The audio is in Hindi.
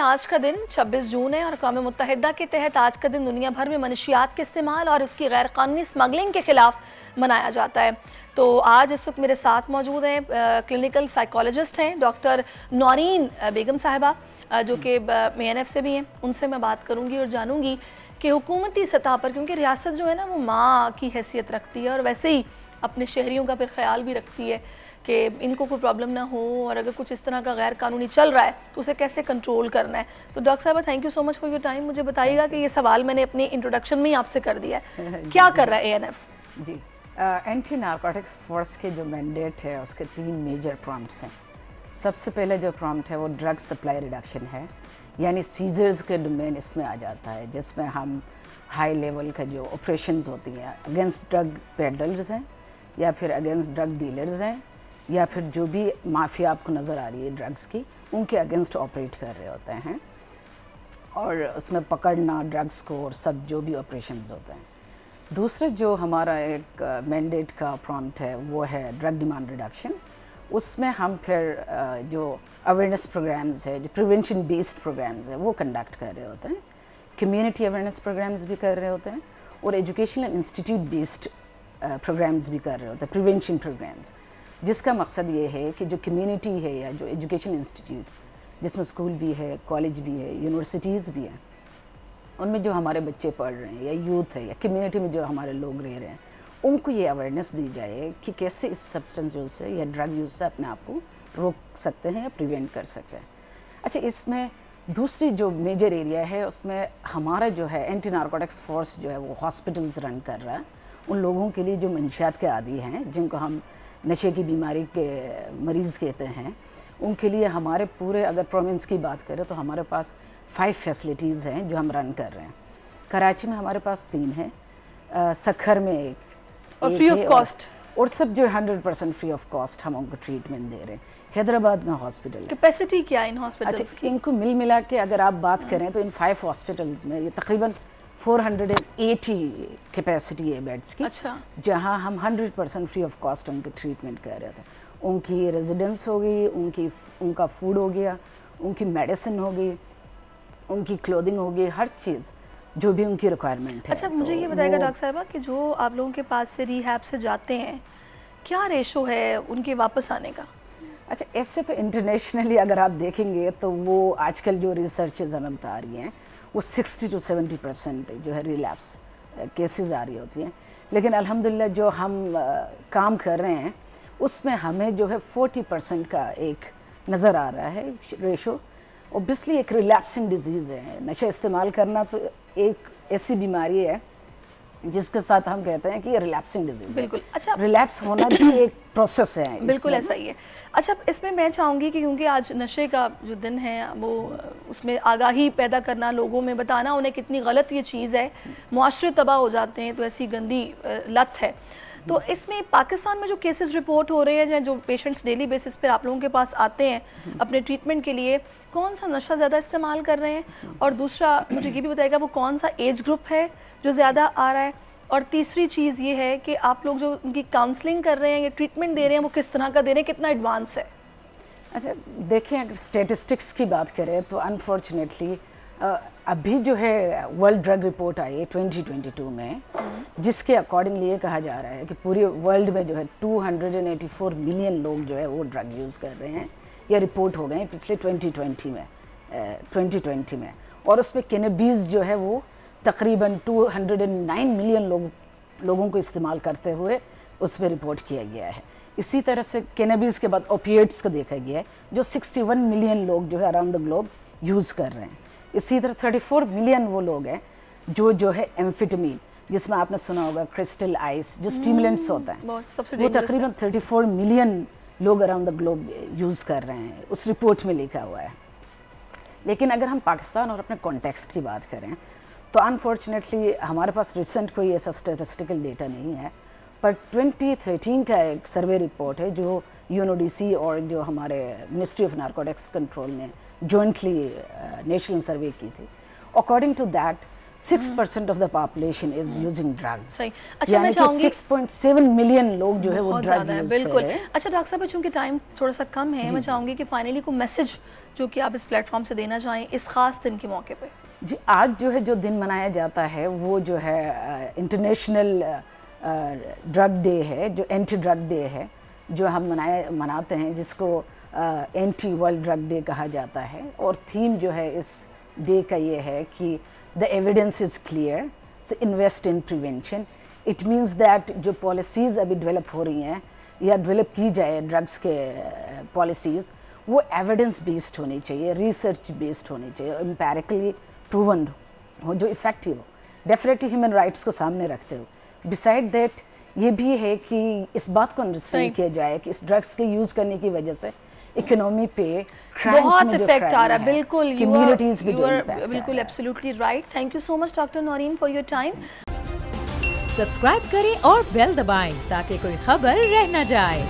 आज का दिन 26 जून है और अक़वाम मुत्तहिदा के तहत आज का दिन दुनिया भर में मनशियात के इस्तेमाल और उसकी गैर कानूनी स्मगलिंग के ख़िलाफ़ मनाया जाता है। तो आज इस वक्त मेरे साथ मौजूद हैं क्लिनिकल साइकोलॉजिस्ट हैं डॉक्टर नौरीन बेगम साहिबा, जो कि MANF से भी हैं। उनसे मैं बात करूँगी और जानूँगी कि हुकूमती सतह पर, क्योंकि रियासत जो है ना वो माँ की हैसियत रखती है और वैसे ही अपने शहरियों का फिर ख्याल भी रखती है कि इनको कोई प्रॉब्लम ना हो, और अगर कुछ इस तरह का गैर कानूनी चल रहा है तो उसे कैसे कंट्रोल करना है। तो डॉक्टर साहबा, thank you so much for your time. मुझे बताइएगा कि ये सवाल मैंने अपनी इंट्रोडक्शन में ही आपसे कर दिया है, क्या कर रहा है ANF? जी, एंटी नारकोटिक्स फोर्स के जो मैंडेट है उसके 3 मेजर प्रॉम्प्ट्स हैं। सबसे पहले जो प्रॉम्प्ट है वो ड्रग सप्लाई रिडक्शन है, यानी सीजर्स के डोमेन इसमें आ जाता है, जिसमें हम हाई लेवल का जो ऑपरेशंस होती हैं अगेंस्ट ड्रग पेडलर्स हैं या फिर अगेंस्ट ड्रग डीलर्स हैं या फिर जो भी माफिया आपको नज़र आ रही है ड्रग्स की, उनके अगेंस्ट ऑपरेट कर रहे होते हैं, और उसमें पकड़ना ड्रग्स को और सब जो भी ऑपरेशंस होते हैं। दूसरा जो हमारा एक मैंडेट का प्रॉम्प्ट है वो है ड्रग डिमांड रिडक्शन। उसमें हम फिर जो अवेयरनेस प्रोग्राम्स है, जो प्रिवेंशन बेस्ड प्रोग्राम्स है वो कंडक्ट कर रहे होते हैं, कम्युनिटी अवेयरनेस प्रोग्राम्स भी कर रहे होते हैं, और एजुकेशनल इंस्टीट्यूट बेस्ड प्रोग्राम्स भी कर रहे होते हैं, प्रिवेंशन प्रोग्राम्स, जिसका मकसद ये है कि जो कम्युनिटी है या जो एजुकेशन इंस्टीट्यूट्स जिसमें स्कूल भी है, कॉलेज भी है, यूनिवर्सिटीज़ भी हैं, उनमें जो हमारे बच्चे पढ़ रहे हैं या यूथ है या कम्युनिटी में जो हमारे लोग रह रहे हैं, उनको ये अवेयरनेस दी जाए कि कैसे इस सब्सटेंस यूज़ से या ड्रग यूज़ से अपने आप को रोक सकते हैं या प्रिवेंट कर सकते हैं। अच्छा, इसमें दूसरी जो मेजर एरिया है उसमें हमारा जो है एंटी नारकोटिक्स फोर्स जो है वो हॉस्पिटल्स रन कर रहा है उन लोगों के लिए जो मंशियात के आदी हैं, जिनको हम नशे की बीमारी के मरीज़ कहते हैं, उनके लिए हमारे पूरे अगर प्रोविंस की बात करें तो हमारे पास 5 फैसिलिटीज़ हैं जो हम रन कर रहे हैं। कराची में हमारे पास 3 हैं, सखर में एक और फ्री ऑफ कॉस्ट, और सब जो 100% फ्री ऑफ कॉस्ट हम उनको ट्रीटमेंट दे रहे हैं। हैदराबाद में हॉस्पिटल कैपेसिटी क्या है इन हॉस्पिटल्स अच्छा, की? इनको मिल मिला के अगर आप बात करें तो इन 5 हॉस्पिटल्स में ये तकरीबन 480 कैपेसिटी है बेड्स की। अच्छा, जहां हम 100% फ्री ऑफ कॉस्ट उनके ट्रीटमेंट कर रहे थे। उनकी रेजिडेंस हो गई, उनका फूड हो गया, उनकी मेडिसिन हो गई, उनकी क्लोथिंग हो गई, हर चीज़ जो भी उनकी रिक्वायरमेंट है। अच्छा, मुझे ये बताएगा डॉक्टर साहिबा कि जो आप लोगों के पास से रिहैब से जाते हैं, क्या रेशो है उनके वापस आने का? अच्छा, ऐसे तो इंटरनेशनली अगर आप देखेंगे तो वो आजकल जो रिसर्चेज हमें बता रही हैं वो 60 to 70% जो है रिलैप्स केसेस आ रही होती हैं, लेकिन अल्हम्दुलिल्लाह जो हम काम कर रहे हैं उसमें हमें जो है 40% का एक नज़र आ रहा है रेशो। ओबियसली एक रिलैप्सिंग डिजीज़ है, नशा इस्तेमाल करना तो एक ऐसी बीमारी है जिसके साथ हम कहते हैं कि ये रिलैप्सिंग डिजीज है। बिल्कुल। अच्छा, रिलैप्स होना भी एक प्रोसेस है, बिल्कुल ऐसा ही है। अच्छा, इसमें मैं चाहूँगी कि क्योंकि आज नशे का जो दिन है वो उसमें आगाही पैदा करना, लोगों में बताना उन्हें कितनी गलत ये चीज़ है, मुआशरे तबाह हो जाते हैं, तो ऐसी गंदी लत है। तो इसमें पाकिस्तान में जो केसेस रिपोर्ट हो रहे हैं, जो पेशेंट्स डेली बेसिस पर आप लोगों के पास आते हैं अपने ट्रीटमेंट के लिए, कौन सा नशा ज़्यादा इस्तेमाल कर रहे हैं, और दूसरा मुझे ये भी बताएगा वो कौन सा एज ग्रुप है जो ज़्यादा आ रहा है, और तीसरी चीज़ ये है कि आप लोग जो उनकी काउंसलिंग कर रहे हैं या ट्रीटमेंट दे रहे हैं वो किस तरह का दे रहे हैं, कितना एडवांस है? अच्छा, देखें अगर स्टेटिस्टिक्स की बात करें तो अनफॉर्चुनेटली अभी जो है वर्ल्ड ड्रग रिपोर्ट आई है 2022 में, जिसके अकॉर्डिंगली ये कहा जा रहा है कि पूरे वर्ल्ड में जो है 284 मिलियन लोग जो है वो ड्रग यूज़ कर रहे हैं, या रिपोर्ट हो गए हैं पिछले 2020 में, और उसमें कैनबिस जो है वो तकरीबन 209 मिलियन लोगों को इस्तेमाल करते हुए उस पर रिपोर्ट किया गया है। इसी तरह से कैनबिस के बाद ओपिएट्स को देखा गया है जो 61 मिलियन लोग जो है अराउंड द ग्लोब यूज़ कर रहे हैं। इसी तरह 34 मिलियन वो लोग हैं जो है एम्फेटामिन, जिसमें आपने सुना होगा क्रिस्टल आइस जो स्टिमुलेंट्स होता है, वो तकरीबन 34 मिलियन लोग अराउंड द ग्लोब यूज़ कर रहे हैं, उस रिपोर्ट में लिखा हुआ है। लेकिन अगर हम पाकिस्तान और अपने कॉन्टेक्स्ट की बात करें तो अनफॉर्चुनेटली हमारे पास रिसेंट कोई ऐसा स्टैटिस्टिकल डेटा नहीं है, पर 2013 का एक सर्वे रिपोर्ट है जो UNODC और जो हमारे मिनिस्ट्री ऑफ नारकोटिक्स कंट्रोल ने जॉइंटली नेशनल सर्वे की थी। According to that 6% of the population is using drugs. सही। अच्छा, मैं चाहूँगी 6.7 मिलियन लोग जो है वो ड्रग यूज बिल्कुल। कर रहे हैं। अच्छा डॉक्टर साहब, चूँकि टाइम थोड़ा सा कम है, मैं चाहूँगी कि फाइनली को मैसेज जो कि आप इस प्लेटफॉर्म से देना चाहें इस खास दिन के मौके पे। जी, आज जो है जो दिन मनाया जाता है वो जो है इंटरनेशनल ड्रग डे है, जो एंटी ड्रग डे है, जो हम मनाते हैं, जिसको एंटी वर्ल्ड ड्रग डे कहा जाता है। और थीम जो है इस डे का ये है कि the evidence is clear, so invest in prevention. It means that जो पॉलिसीज़ अभी डेवलप हो रही हैं या डेवलप की जाए ड्रग्स के पॉलिसीज़, वो एविडेंस बेस्ड होनी चाहिए, रिसर्च बेस्ड होनी चाहिए, एम्पेरिकली प्रूवन हो, जो इफ़ेक्टिव हो, डेफिनेटली ह्यूमन राइट्स को सामने रखते हो। बिसाइड दैट ये भी है कि इस बात को अंडरस्टैंड किया जाए कि इस ड्रग्स के यूज़ करने की वजह से इकोनॉमी पे बहुत इफेक्ट आ रहा है। बिल्कुल, कम्युनिटीज भी बिल्कुल absolutely right. Thank you so much doctor Naureen for your time. Subscribe करें और बेल दबाएं ताकि कोई खबर रह न जाए।